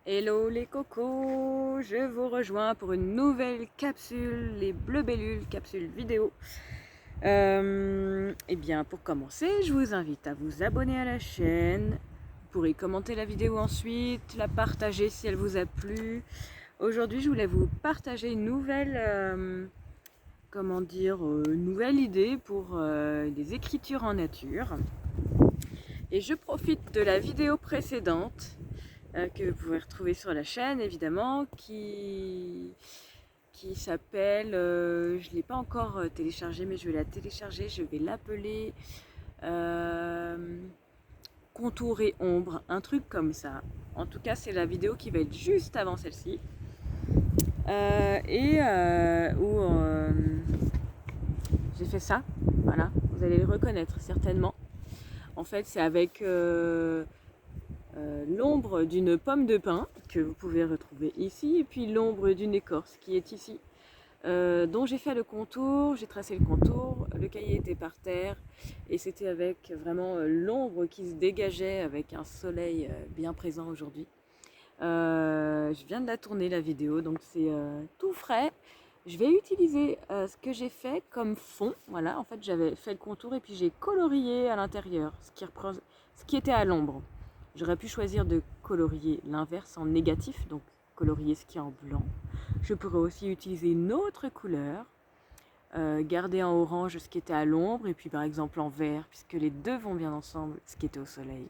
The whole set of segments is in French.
Hello les cocos, je vous rejoins pour une nouvelle capsule, les Bleu Bellules, capsule vidéo. Et bien pour commencer, je vous invite à vous abonner à la chaîne. Vous pourrez commenter la vidéo ensuite, la partager si elle vous a plu. Aujourd'hui, je voulais vous partager une nouvelle, nouvelle idée pour des écritures en nature. Et je profite de la vidéo précédente que vous pouvez retrouver sur la chaîne évidemment, qui s'appelle, je ne l'ai pas encore téléchargée mais je vais la télécharger, je vais l'appeler contour et ombre, un truc comme ça. En tout cas c'est la vidéo qui va être juste avant celle-ci où j'ai fait ça, voilà, vous allez le reconnaître certainement. En fait c'est avec l'ombre d'une pomme de pin que vous pouvez retrouver ici et puis l'ombre d'une écorce qui est ici, dont j'ai fait le contour, j'ai tracé le contour, le cahier était par terre et c'était avec vraiment l'ombre qui se dégageait avec un soleil bien présent aujourd'hui. Je viens de la tourner la vidéo, donc c'est tout frais. Je vais utiliser ce que j'ai fait comme fond. Voilà, en fait j'avais fait le contour et puis j'ai colorié à l'intérieur ce qui était à l'ombre. J'aurais pu choisir de colorier l'inverse en négatif, donc colorier ce qui est en blanc. Je pourrais aussi utiliser une autre couleur, garder en orange ce qui était à l'ombre et puis par exemple en vert, puisque les deux vont bien ensemble, ce qui était au soleil.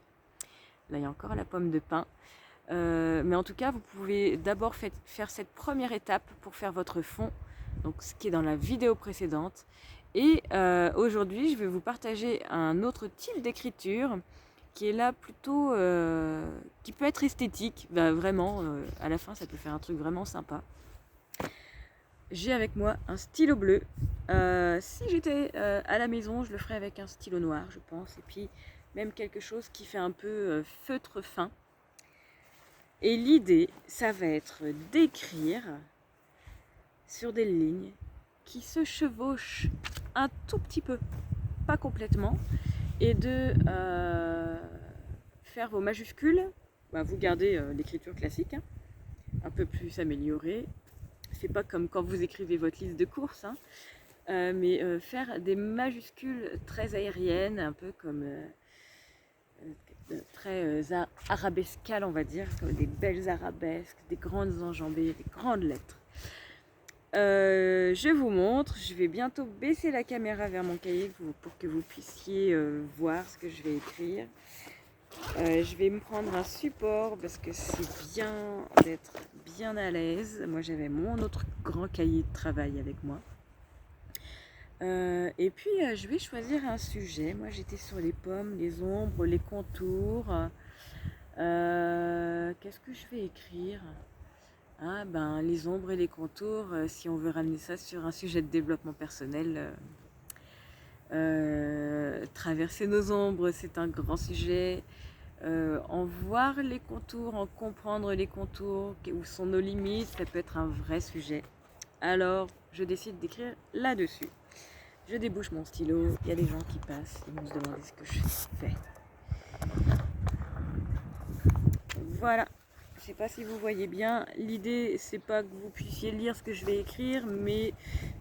Là il y a encore la pomme de pin. Mais en tout cas, vous pouvez d'abord faire cette première étape pour faire votre fond, donc ce qui est dans la vidéo précédente. Et aujourd'hui, je vais vous partager un autre type d'écriture qui est là plutôt, qui peut être esthétique, vraiment, à la fin ça peut faire un truc vraiment sympa. J'ai avec moi un stylo bleu. Si j'étais à la maison, je le ferais avec un stylo noir, je pense, et puis même quelque chose qui fait un peu feutre fin. Et l'idée, ça va être d'écrire sur des lignes qui se chevauchent un tout petit peu, pas complètement, et de faire vos majuscules. Vous gardez l'écriture classique, hein, un peu plus améliorée. C'est pas comme quand vous écrivez votre liste de courses, hein, mais faire des majuscules très aériennes, un peu comme très arabescales, on va dire, des belles arabesques, des grandes enjambées, des grandes lettres. Je vous montre, je vais bientôt baisser la caméra vers mon cahier pour que vous puissiez voir ce que je vais écrire. Je vais me prendre un support parce que c'est bien d'être bien à l'aise. Moi j'avais mon autre grand cahier de travail avec moi. Et puis je vais choisir un sujet. Moi j'étais sur les pommes, les ombres, les contours. Qu'est-ce que je vais écrire ? Ah les ombres et les contours, si on veut ramener ça sur un sujet de développement personnel, traverser nos ombres, c'est un grand sujet. En voir les contours, en comprendre les contours, où sont nos limites, ça peut être un vrai sujet. Alors, je décide d'écrire là-dessus. Je débouche mon stylo, il y a des gens qui passent, ils vont se demander ce que je fais. Voilà. Je ne sais pas si vous voyez bien, l'idée c'est pas que vous puissiez lire ce que je vais écrire, mais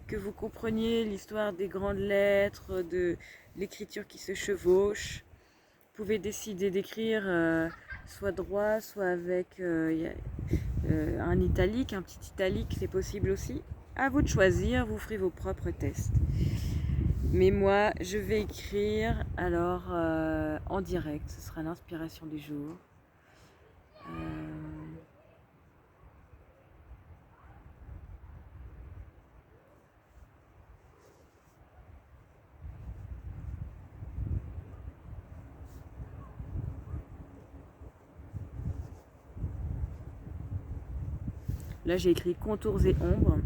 que vous compreniez l'histoire des grandes lettres, de l'écriture qui se chevauche. Vous pouvez décider d'écrire soit droit, soit avec un italique, un petit italique, c'est possible aussi. À vous de choisir, vous ferez vos propres tests. Mais moi, je vais écrire alors en direct, ce sera l'inspiration du jour. Là, j'ai écrit contours et ombres.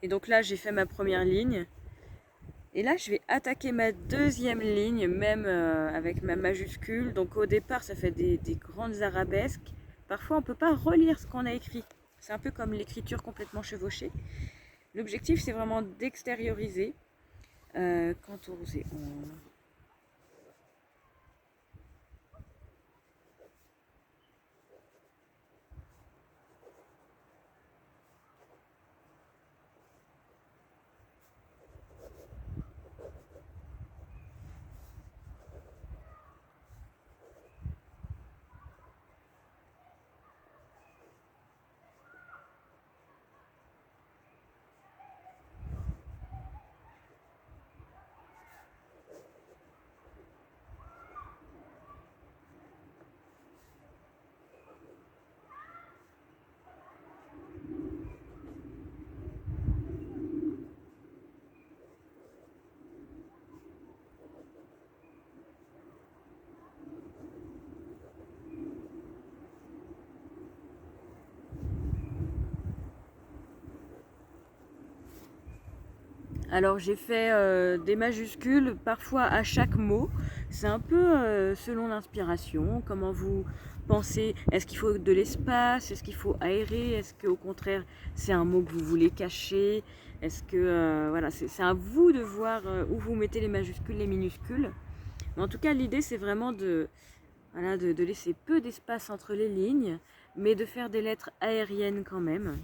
Et donc là, j'ai fait ma première ligne. Et là, je vais attaquer ma deuxième ligne, même avec ma majuscule. Donc au départ, ça fait des grandes arabesques. Parfois, on ne peut pas relire ce qu'on a écrit. C'est un peu comme l'écriture complètement chevauchée. L'objectif, c'est vraiment d'extérioriser. Contours et ombres. Alors j'ai fait des majuscules parfois à chaque mot. C'est un peu selon l'inspiration, comment vous pensez. Est-ce qu'il faut de l'espace? Est-ce qu'il faut aérer? Est-ce qu'au contraire c'est un mot que vous voulez cacher? Est-ce que voilà, c'est à vous de voir où vous mettez les majuscules, les minuscules. Mais en tout cas l'idée c'est vraiment voilà, de laisser peu d'espace entre les lignes, mais de faire des lettres aériennes quand même.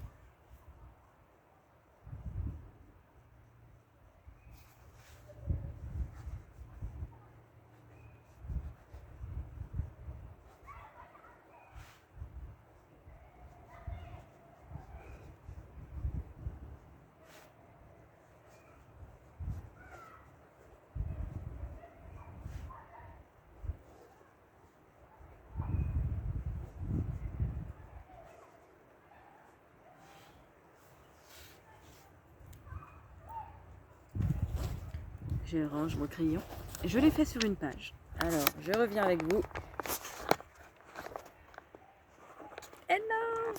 Je range mon crayon. Je l'ai fait sur une page. Alors, je reviens avec vous. Hello!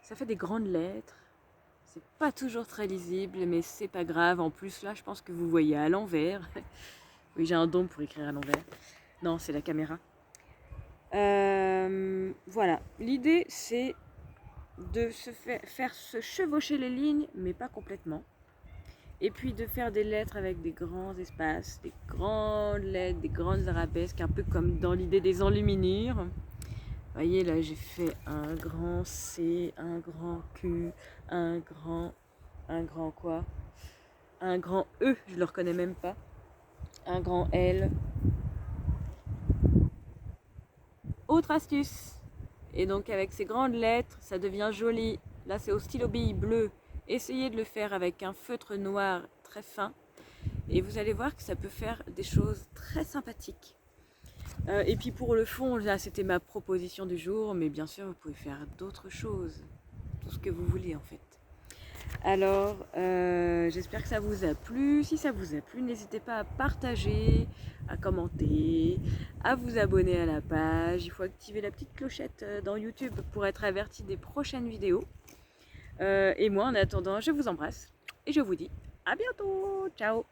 Ça fait des grandes lettres. C'est pas toujours très lisible, mais c'est pas grave. En plus, là, je pense que vous voyez à l'envers. Oui, j'ai un don pour écrire à l'envers. Non, c'est la caméra. Voilà. L'idée, c'est de faire se chevaucher les lignes, mais pas complètement. Et puis de faire des lettres avec des grands espaces, des grandes lettres, des grandes arabesques, un peu comme dans l'idée des enluminures. Vous voyez, là, j'ai fait un grand C, un grand Q, un grand quoi? Un grand E, je le reconnais même pas. Un grand L. Autre astuce. Et donc avec ces grandes lettres, ça devient joli. Là, c'est au stylo bille bleu. Essayez de le faire avec un feutre noir très fin. Et vous allez voir que ça peut faire des choses très sympathiques. Et puis pour le fond, là c'était ma proposition du jour, mais bien sûr vous pouvez faire d'autres choses, tout ce que vous voulez en fait. Alors j'espère que ça vous a plu. Si ça vous a plu, n'hésitez pas à partager, à commenter, à vous abonner à la page. Il faut activer la petite clochette dans YouTube pour être averti des prochaines vidéos. Et moi en attendant, je vous embrasse et je vous dis à bientôt. Ciao.